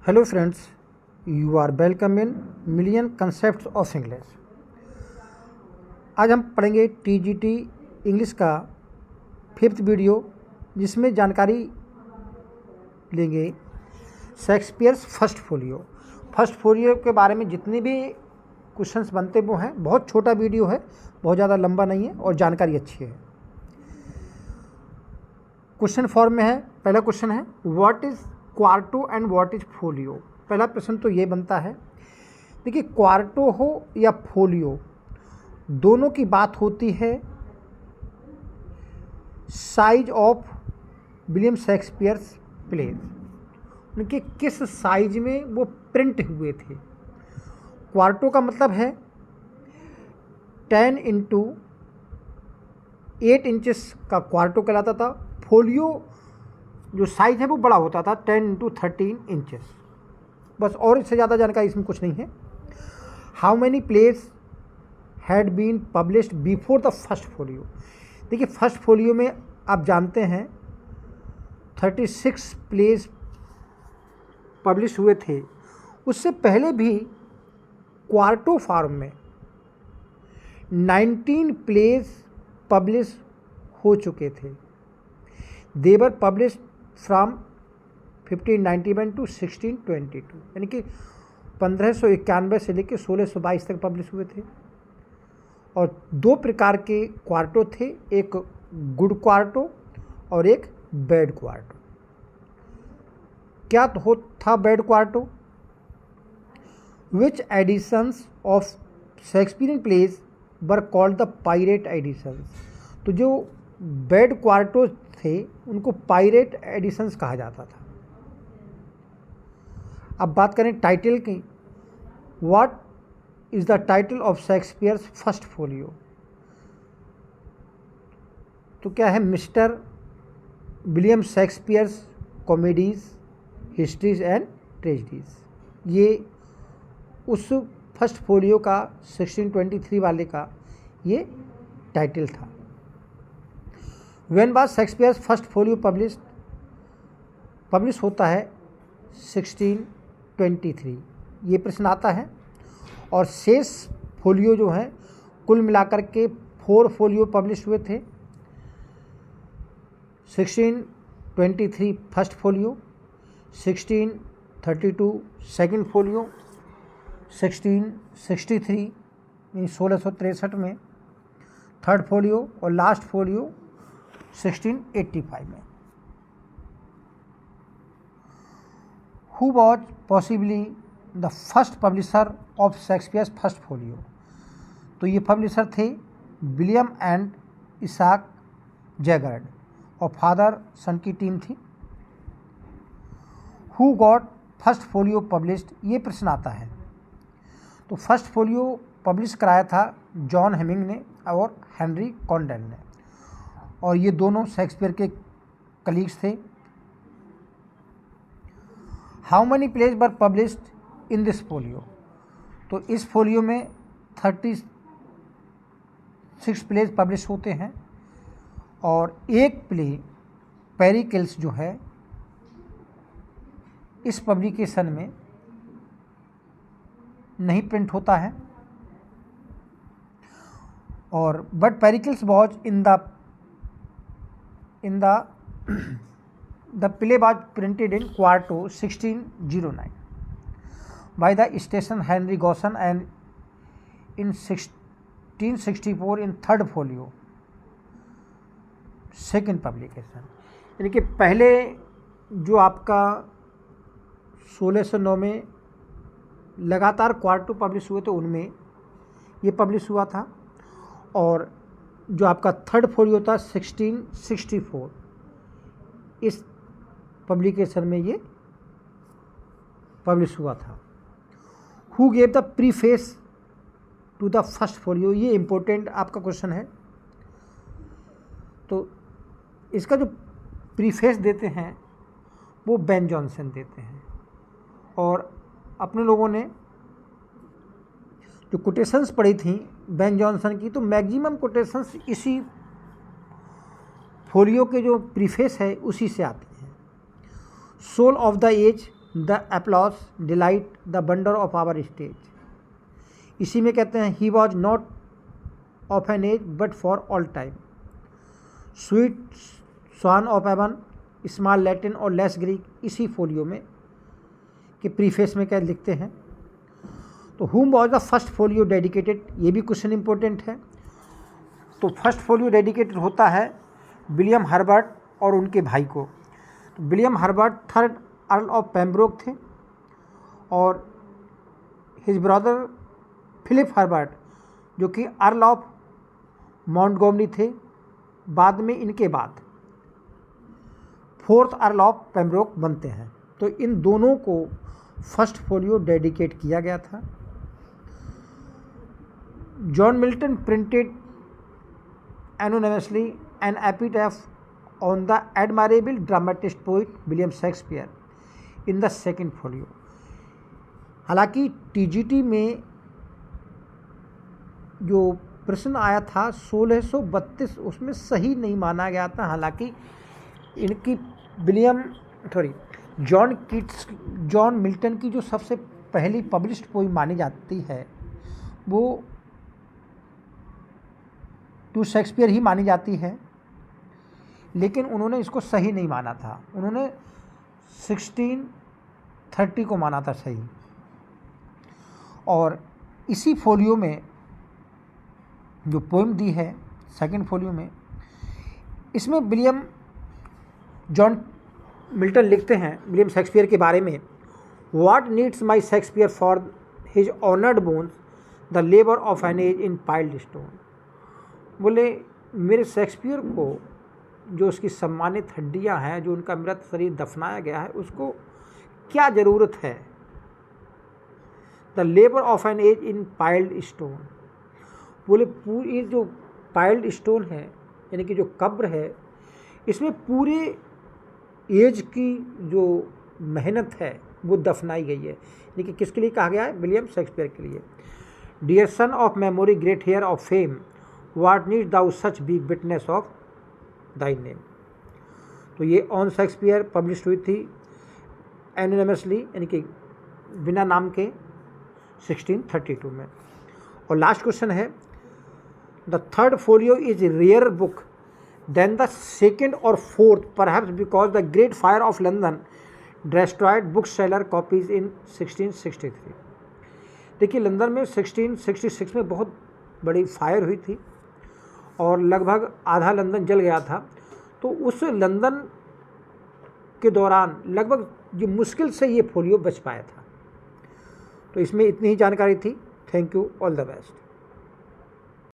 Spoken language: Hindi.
Hello friends, you are welcome in Million Concepts of English। आज हम पढ़ेंगे TGT इंग्लिश का 5th वीडियो, जिसमें जानकारी लेंगे शेक्सपियर्स फर्स्ट फोलियो के बारे में। जितने भी क्वेश्चंस बनते वो हैं, बहुत छोटा वीडियो है, बहुत ज़्यादा लंबा नहीं है और जानकारी अच्छी है। क्वेश्चन फॉर्म में है। पहला क्वेश्चन है what is quarto and what is folio. पहला प्रश्न तो ये बनता है, देखिए क्वार्टो हो या फोलियो, दोनों की बात होती है size of William Shakespeare's plays, उनके किस साइज में वो प्रिंट हुए थे। क्वार्टो का मतलब है 10 इंटू 8 इंचेस का क्वार्टो कहलाता था। फोलियो जो साइज है वो बड़ा होता था, 10 इंटू 13 इंचेस। बस, और इससे ज़्यादा जानकारी इसमें कुछ नहीं है। How many plays had been published before the first folio. देखिए फर्स्ट फोलियो में आप जानते हैं 36 प्लेज पब्लिश हुए थे। उससे पहले भी क्वार्टो फॉर्म में 19 प्लेज पब्लिश हो चुके थे। दे वर पब्लिश फ्रॉम 1591 टू 1622, यानी कि 1591 से लेकर 1622 तक पब्लिश हुए थे। और दो प्रकार के क्वार्टो थे, एक गुड क्वार्टो और एक बैड क्वार्टो। क्या था bad quarto? Which editions of Shakespearean plays were called the pirate editions. तो जो बैड क्वार्टो थे उनको पायरेट एडिशंस कहा जाता था। अब बात करें टाइटल की, what is the title of Shakespeare's first folio. तो क्या है? Mister William Shakespeare's comedies, histories and tragedies. ये उस फर्स्ट फोलियो का 1623 वाले का ये टाइटल था। When was Shakespeare's first folio publish होता है 1623, ये प्रश्न आता है। और शेष फोलियो जो हैं कुल मिलाकर के 4 फोलियो पब्लिश हुए थे। 1623 फर्स्ट फोलियो, 1632 सेकंड फोलियो, 1663 यानी 1663 में थर्ड फोलियो और लास्ट फोलियो 1685 में। Who was possibly the first publisher of Shakespeare's first folio? तो ये पब्लिशर थे विलियम एंड इसाक जैगर्ड, और फादर सन की टीम थी। Who got first folio published, ये प्रश्न आता है। तो फर्स्ट फोलियो पब्लिश कराया था जॉन हेमिंग ने और हेनरी कॉन्डेल ने, और ये दोनों शेक्सपियर के कलीग्स थे। How many plays were published in this folio. तो इस फोलियो में 36 प्लेज पब्लिश होते हैं, और एक प्ले पेरिकल्स जो है इस पब्लिकेशन में नहीं प्रिंट होता है। और but Pericles was in the play was printed in quarto 1609 by the station Henry Gosson and in 1664 in third folio second publication। यानी कि पहले जो आपका 1609 में लगातार क्वार्टो पब्लिश हुए थे उनमें ये पब्लिश हुआ था, और जो आपका थर्ड फोलियो था 1664 इस पब्लिकेशन में ये पब्लिश हुआ था। Who gave the preface to the first folio, ये इम्पोर्टेंट आपका क्वेश्चन है। तो इसका जो प्रीफेस देते हैं वो बेन जॉनसन देते हैं, और अपने लोगों ने जो कोटेशंस पढ़ी थी बेन जॉनसन की, तो मैक्सिमम कोटेशंस इसी फोलियो के जो प्रीफेस है उसी से आती हैं। Soul of the age the applause delight the wonder of our stage. इसी में कहते हैं he was not of an age but for all time, sweet swan of Avon, small Latin और लेस ग्रीक। इसी फोलियो में कि प्रीफेस में क्या लिखते हैं। तो whom was the first folio dedicated, ये भी क्वेश्चन इंपॉर्टेंट है। तो फर्स्ट फोलियो डेडिकेटेड होता है विलियम हर्बर्ट और उनके भाई को। तो William Herbert third earl of Pembroke थे और हिज ब्रदर फिलिप हर्बर्ट जो कि अर्ल ऑफ मॉन्टगोमरी थे, बाद में इनके बाद फोर्थ अर्ल ऑफ पेम्ब्रोक बनते हैं। तो इन दोनों को फर्स्ट फोलियो डेडिकेट किया गया था। John Milton printed anonymously an epitaph on the admirable dramatist poet William Shakespeare in the second folio. हालांकि टीजीटी में जो प्रश्न आया था 1632 उसमें सही नहीं माना गया था। हालांकि इनकी जॉन मिल्टन की जो सबसे पहली पब्लिश्ड पोइम मानी जाती है वो टू शेक्सपियर ही मानी जाती है, लेकिन उन्होंने इसको सही नहीं माना था। उन्होंने 1630 को माना था सही। और इसी फोलियो में जो पोइम दी है सेकंड फोलियो में, इसमें जॉन मिल्टन लिखते हैं विलियम शेक्सपियर के बारे में, what needs my Shakespeare for his honoured bones the labour of an age in piled stone. बोले मेरे शेक्सपियर को जो उसकी सम्मानित हड्डियां हैं, जो उनका मृत शरीर दफनाया गया है, उसको क्या ज़रूरत है। The labour of an age in piled stone. बोले पूरी जो पाइल्ड स्टोन है यानी कि जो कब्र है, इसमें पूरे एज की जो मेहनत है वो दफनाई गई है। यानी कि किसके लिए कहा गया है? विलियम शेक्सपियर के लिए। Dear son of memory great heir of fame what need thou such big witness of thy name. तो ये ऑन शेक्सपियर पब्लिश हुई थी एनोनिमसली यानी कि बिना नाम के 1632 में। और लास्ट क्वेश्चन है, the third folio is rare book than the second और fourth perhaps because the great fire of London destroyed book seller copies in 1663। देखिए लंदन में 1666 में बहुत बड़ी फायर हुई थी और लगभग आधा लंदन जल गया था। तो उस लंदन के दौरान लगभग जो मुश्किल से ये फोलियो बच पाया था। तो इसमें इतनी ही जानकारी थी। Thank you, all the best.